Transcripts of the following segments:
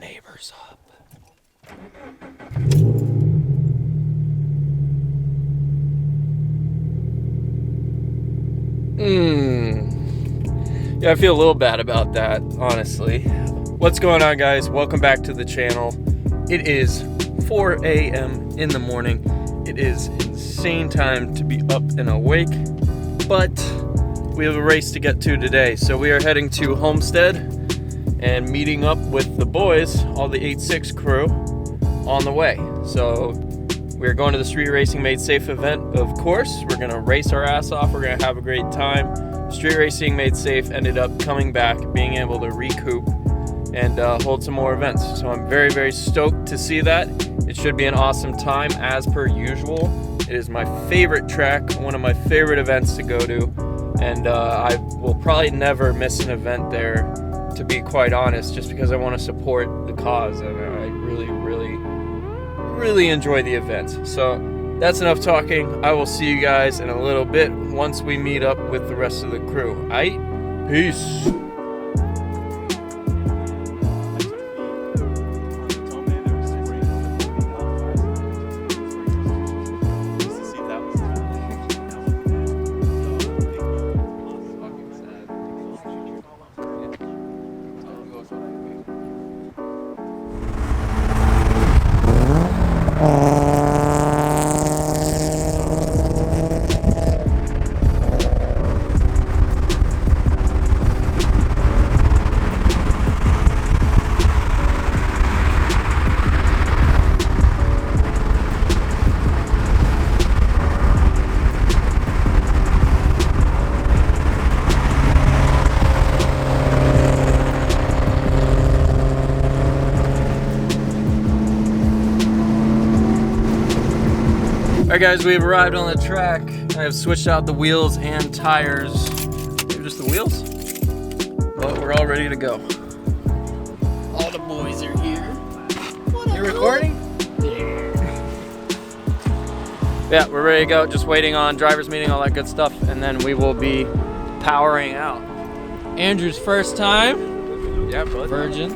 neighbors up. Yeah, I feel a little bad about that, honestly. What's going on, guys? Welcome back to the channel. It is 4 a.m. in the morning. It is insane time to be up and awake, but we have a race to get to today. So we are heading to Homestead and meeting up with the boys, all the 8-6 crew, on the way. So we're going to the Street Racing Made Safe event, of course. We're gonna race our ass off. We're gonna have a great time. Street Racing Made Safe ended up coming back, being able to recoup and hold some more events. So I'm very, very stoked to see that. It should be an awesome time as per usual. It is my favorite track, one of my favorite events to go to. And I will probably never miss an event there, to be quite honest, just because I want to support the cause. And I really enjoy the event. So that's enough talking. I will see you guys in a little bit once we meet up with the rest of the crew. Aight? Peace. Alright guys, we've arrived on the track. I have switched out the wheels and tires. Maybe just the wheels? But we're all ready to go. All the boys are here. You recording? Yeah, we're ready to go. Just waiting on driver's meeting, all that good stuff, and then we will be powering out. Andrew's first time. Yeah, virgin.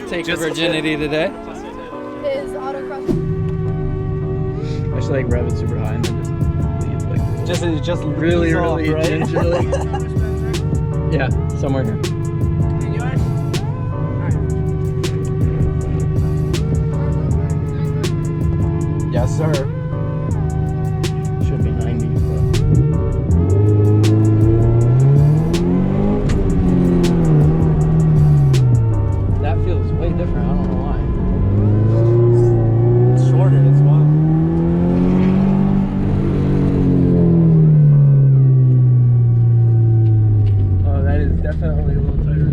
take your virginity today. Is autocross. I should like rev it super high and then just leave, like, just really gingerly. Yeah, somewhere here. Yes, sir. Should be 90. But that feels way different. I don't know why. It's shorter. It's fun. Definitely a little tighter.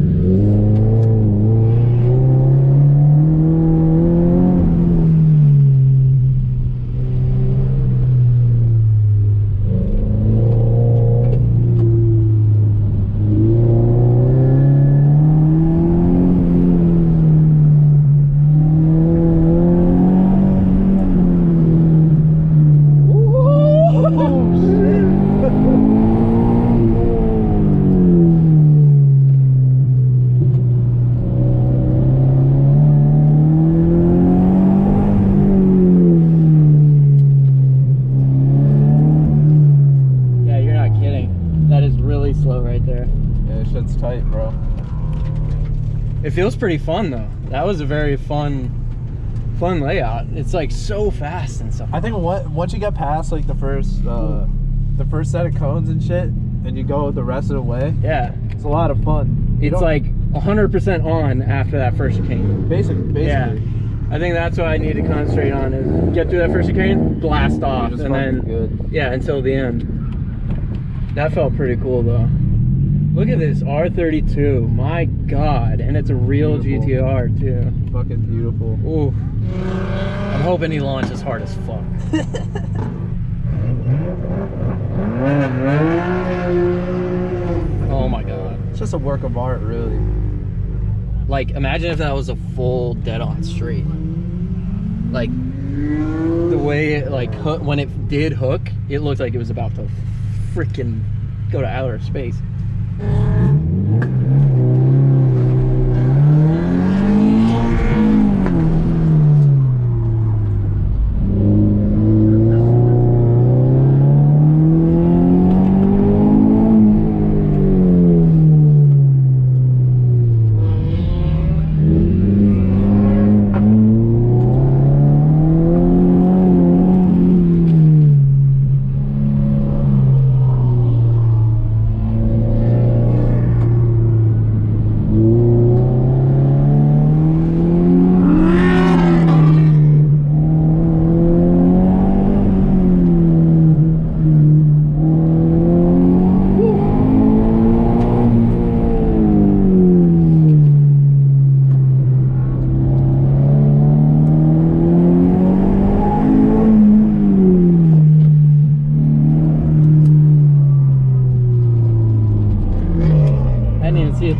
Tight, bro. It feels pretty fun though. That was a very fun layout. It's like so fast and stuff. I think once you get past like the first set of cones and shit, and you go the rest of the way, yeah, it's a lot of fun. It's like 100% on after that first chicane. Basically. Yeah. I think that's what I need to concentrate on, is get through that first chicane, blast off, and then good. Yeah, until the end. That felt pretty cool though. Look at this R32, my god, and it's a real beautiful GTR too. Fucking beautiful. Ooh. I'm hoping he launches hard as fuck. Oh my god. It's just a work of art, really. Like, imagine if that was a full dead-on straight. Like, the way it, like, when it did hook, it looked like it was about to freaking go to outer space.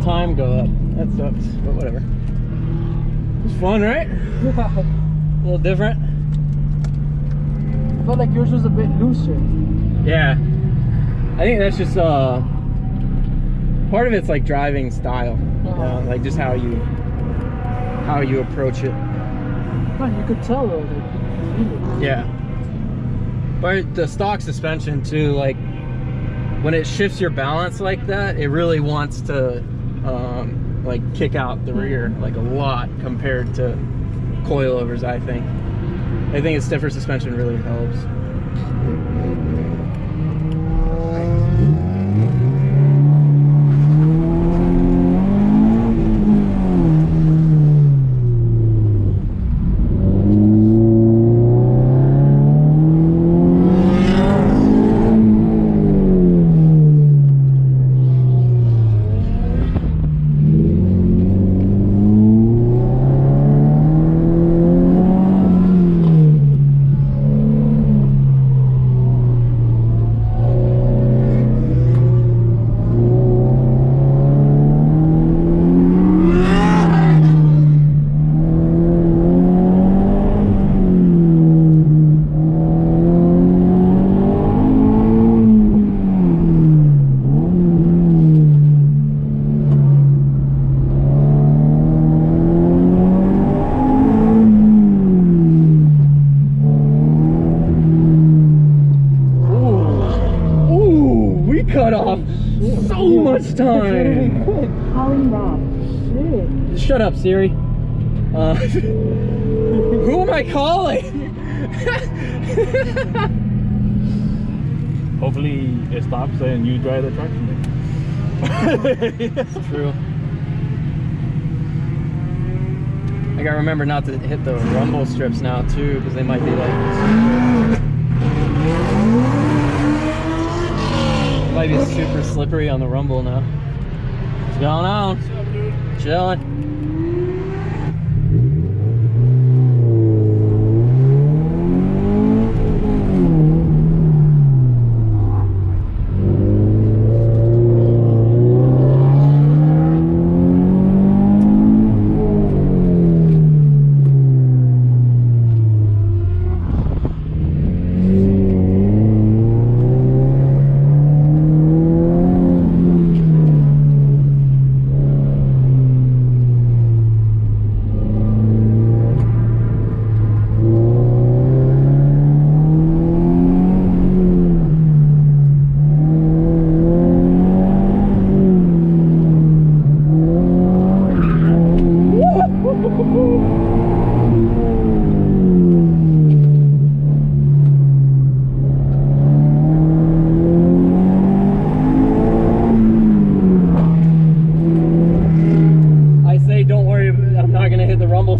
time go up. That sucks, but whatever. It's fun, right? A little different. I felt like yours was a bit looser. Yeah. I think that's just part of it's like driving style. Like just how you approach it. Man, you could tell though, like, you could feel it. Yeah. But the stock suspension too, like when it shifts your balance like that, it really wants to like kick out the rear like a lot compared to coilovers. I think a stiffer suspension really helps. Cut off so much time. Shut up, Siri. Who am I calling? Hopefully it stops and you drive the truck. That's true. I gotta remember not to hit the rumble strips now too, because they might be like might be super slippery on the rumble now. What's going on? What's up, dude? Chilling.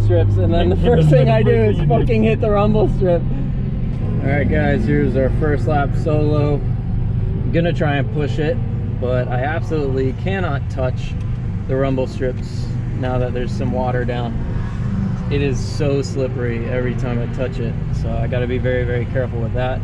Strips, and then the first thing I do is fucking hit the rumble strip. Alright guys, here's our first lap solo. I'm gonna try and push it, but I absolutely cannot touch the rumble strips now that there's some water down. It is so slippery every time I touch it, so I gotta be very, very careful with that.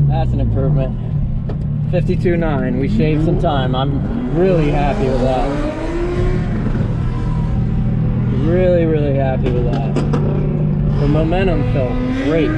That's an improvement. 52.9, we shaved some time. I'm really happy with that. Really, really happy with that. The momentum felt great.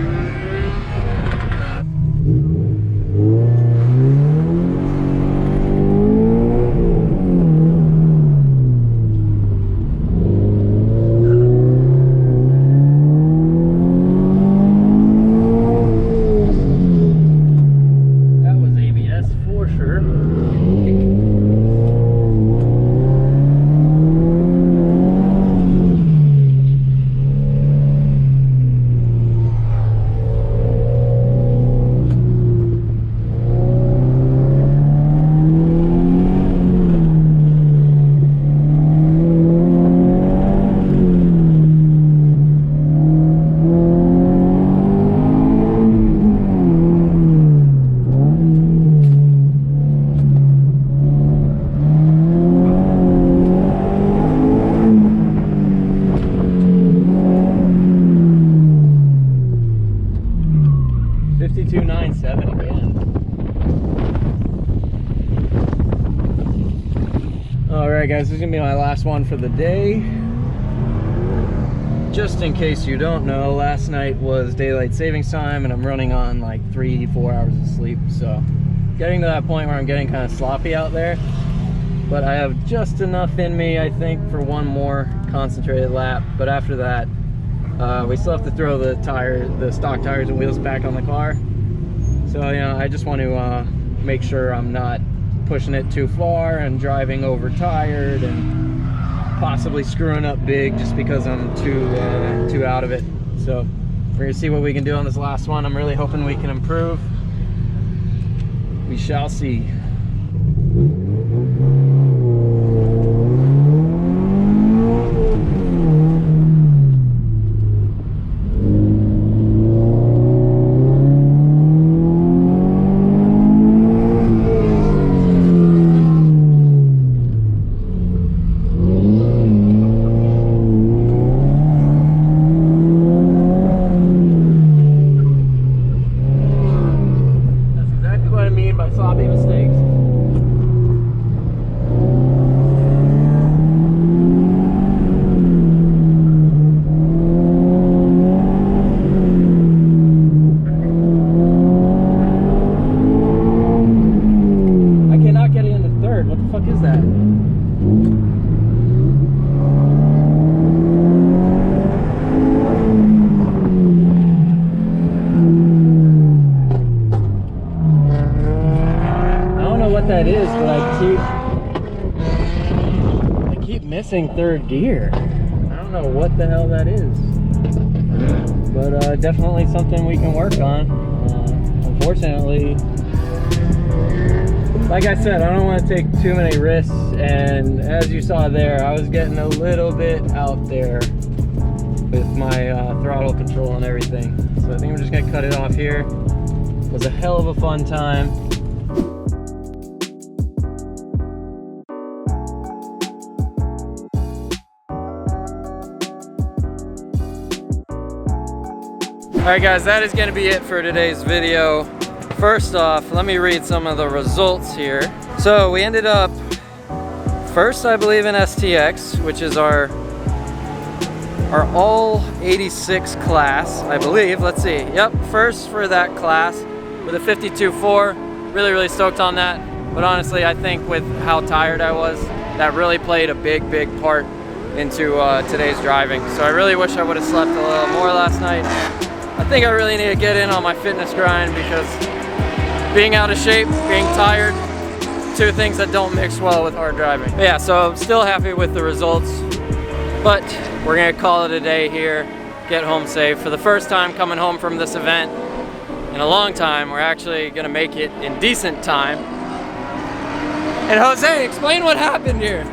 52.97 again. Alright guys, this is gonna be my last one for the day. Just in case you don't know, last night was daylight savings time and I'm running on like 3-4 hours of sleep, so getting to that point where I'm getting kind of sloppy out there. But I have just enough in me, I think, for one more concentrated lap. But after that, we still have to throw the stock tires and wheels back on the car. So, you know, I just want to make sure I'm not pushing it too far and driving overtired and possibly screwing up big just because I'm too out of it. So we're gonna see what we can do on this last one. I'm really hoping we can improve. We shall see. Sloppy mistakes. I cannot get it into third. What the fuck is that? That is, but I keep missing third gear. I don't know what the hell that is, but definitely something we can work on. Unfortunately, like I said, I don't want to take too many risks, and as you saw there, I was getting a little bit out there with my throttle control and everything. So I think I'm just gonna cut it off here. It was a hell of a fun time. Alright guys, that is going to be it for today's video. First off, let me read some of the results here. So we ended up first, I believe, in STX, which is our all 86 class, I believe. Let's see. Yep, first for that class with a 52.4. Really stoked on that. But honestly, I think with how tired I was, that really played a big part into today's driving. So I really wish I would have slept a little more last night. I think I really need to get in on my fitness grind because being out of shape, being tired, two things that don't mix well with hard driving. But yeah, so I'm still happy with the results, but we're gonna call it a day here, get home safe. For the first time coming home from this event in a long time, we're actually gonna make it in decent time. And Jose, explain what happened here.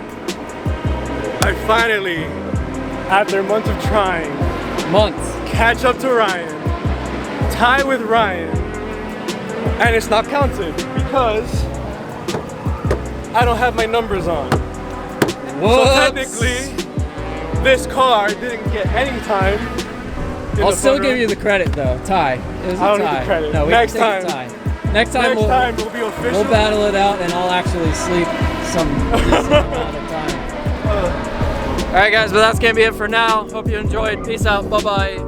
I finally, after months of trying, catch up to Ryan, tie with Ryan, and it's not counted because I don't have my numbers on. Whoops. So technically, this car didn't get any time. I'll still give you the credit though. Tie. It was a tie. I don't need the credit. No, we Next can take time. a tie. Next time it'll be official. We'll battle it out, and I'll actually sleep some decent amount of time. All right, guys, but that's gonna be it for now. Hope you enjoyed. Peace out. Bye bye.